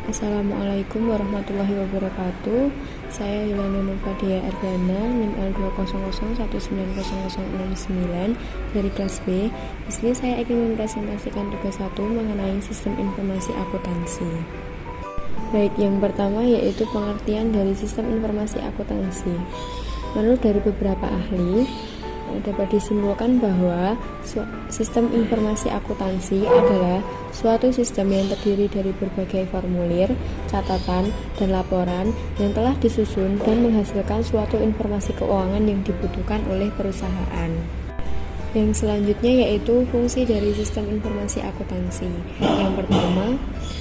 Assalamualaikum warahmatullahi wabarakatuh. Saya Yulana Nurfadia Ardana, NIM L200190069 dari kelas B. Di sini saya ingin mempresentasikan tugas 1 mengenai sistem informasi akuntansi. Baik, yang pertama yaitu pengertian dari sistem informasi akuntansi. Menurut dari beberapa ahli, dapat disimpulkan bahwa sistem informasi akuntansi adalah suatu sistem yang terdiri dari berbagai formulir, catatan, dan laporan yang telah disusun dan menghasilkan suatu informasi keuangan yang dibutuhkan oleh perusahaan. Yang selanjutnya yaitu fungsi dari sistem informasi akuntansi. Yang pertama,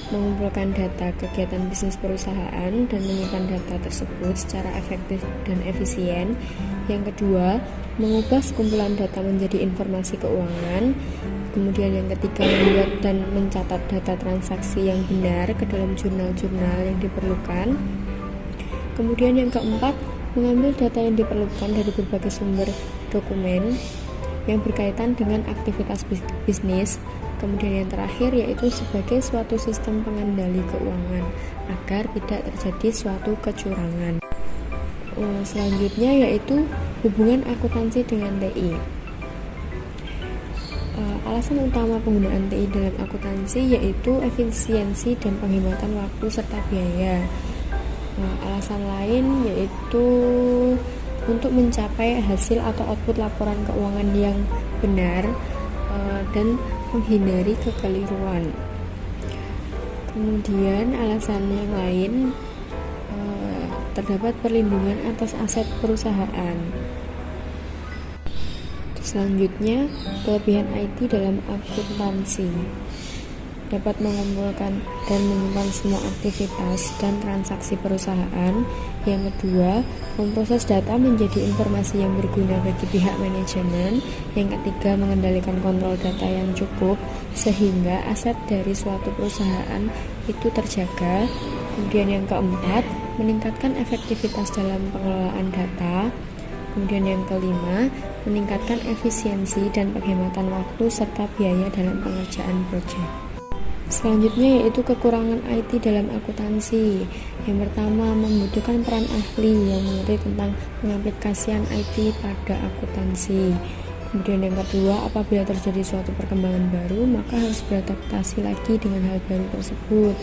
mengumpulkan data kegiatan bisnis perusahaan dan menyimpan data tersebut secara efektif dan efisien. Yang kedua, mengubah sekumpulan data menjadi informasi keuangan. Kemudian yang ketiga, membuat dan mencatat data transaksi yang benar ke dalam jurnal-jurnal yang diperlukan. Kemudian yang keempat, mengambil data yang diperlukan dari berbagai sumber dokumen yang berkaitan dengan aktivitas bisnis. Kemudian yang terakhir yaitu sebagai suatu sistem pengendali keuangan agar tidak terjadi suatu kecurangan. Selanjutnya yaitu hubungan akuntansi dengan TI. Alasan utama penggunaan TI dalam akuntansi yaitu efisiensi dan penghematan waktu serta biaya. Alasan lain yaitu untuk mencapai hasil atau output laporan keuangan yang benar dan menghindari kekeliruan. Kemudian alasan yang lain, terdapat perlindungan atas aset perusahaan. Selanjutnya, kelebihan IT dalam akuntansi dapat mengumpulkan dan menyimpan semua aktivitas dan transaksi perusahaan. Yang kedua, memproses data menjadi informasi yang berguna bagi pihak manajemen. Yang ketiga, mengendalikan kontrol data yang cukup sehingga aset dari suatu perusahaan itu terjaga. Kemudian yang keempat, meningkatkan efektivitas dalam pengelolaan data. Kemudian yang kelima, meningkatkan efisiensi dan penghematan waktu serta biaya dalam pengerjaan proyek. Selanjutnya yaitu kekurangan IT dalam akuntansi. Yang pertama, membutuhkan peran ahli yang mengerti tentang pengaplikasian IT pada akuntansi. Kemudian yang kedua, apabila terjadi suatu perkembangan baru, maka harus beradaptasi lagi dengan hal baru tersebut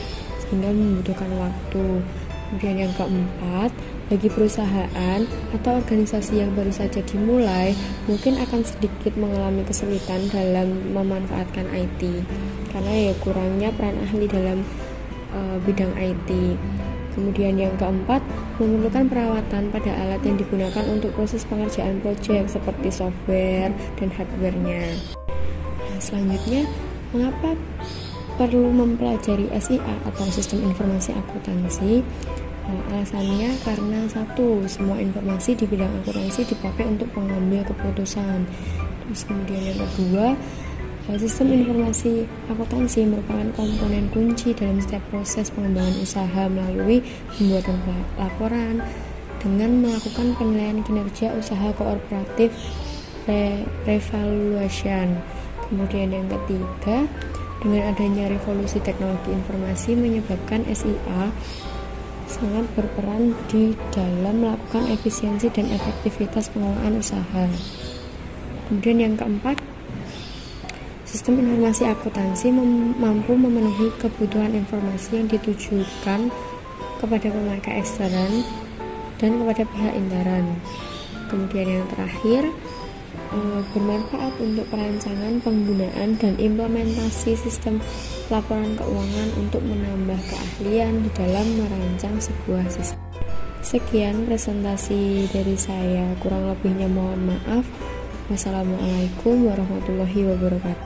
sehingga membutuhkan waktu. Kemudian yang keempat, bagi perusahaan atau organisasi yang baru saja dimulai, mungkin akan sedikit mengalami kesulitan dalam memanfaatkan IT karena kurangnya peran ahli dalam bidang IT. Kemudian yang keempat, memerlukan perawatan pada alat yang digunakan untuk proses pengerjaan proyek seperti software dan hardware-nya. Selanjutnya, mengapa perlu mempelajari SIA atau sistem informasi akuntansi? Alasannya karena satu, semua informasi di bidang akuntansi dipakai untuk mengambil keputusan. Terus kemudian yang kedua, sistem informasi akuntansi merupakan komponen kunci dalam setiap proses pengembangan usaha melalui pembuatan laporan dengan melakukan penilaian kinerja usaha kooperatif revaluation. Kemudian yang ketiga, dengan adanya revolusi teknologi informasi menyebabkan SIA sangat berperan di dalam melakukan efisiensi dan efektivitas pengelolaan usaha. Kemudian yang keempat, sistem informasi akuntansi mampu memenuhi kebutuhan informasi yang ditujukan kepada pemakai ekstern dan kepada pihak intern. Kemudian yang terakhir, bermanfaat untuk perancangan, penggunaan, dan implementasi sistem laporan keuangan untuk menambah keahlian di dalam merancang sebuah sistem. Sekian presentasi dari saya, kurang lebihnya mohon maaf. Wassalamualaikum warahmatullahi wabarakatuh.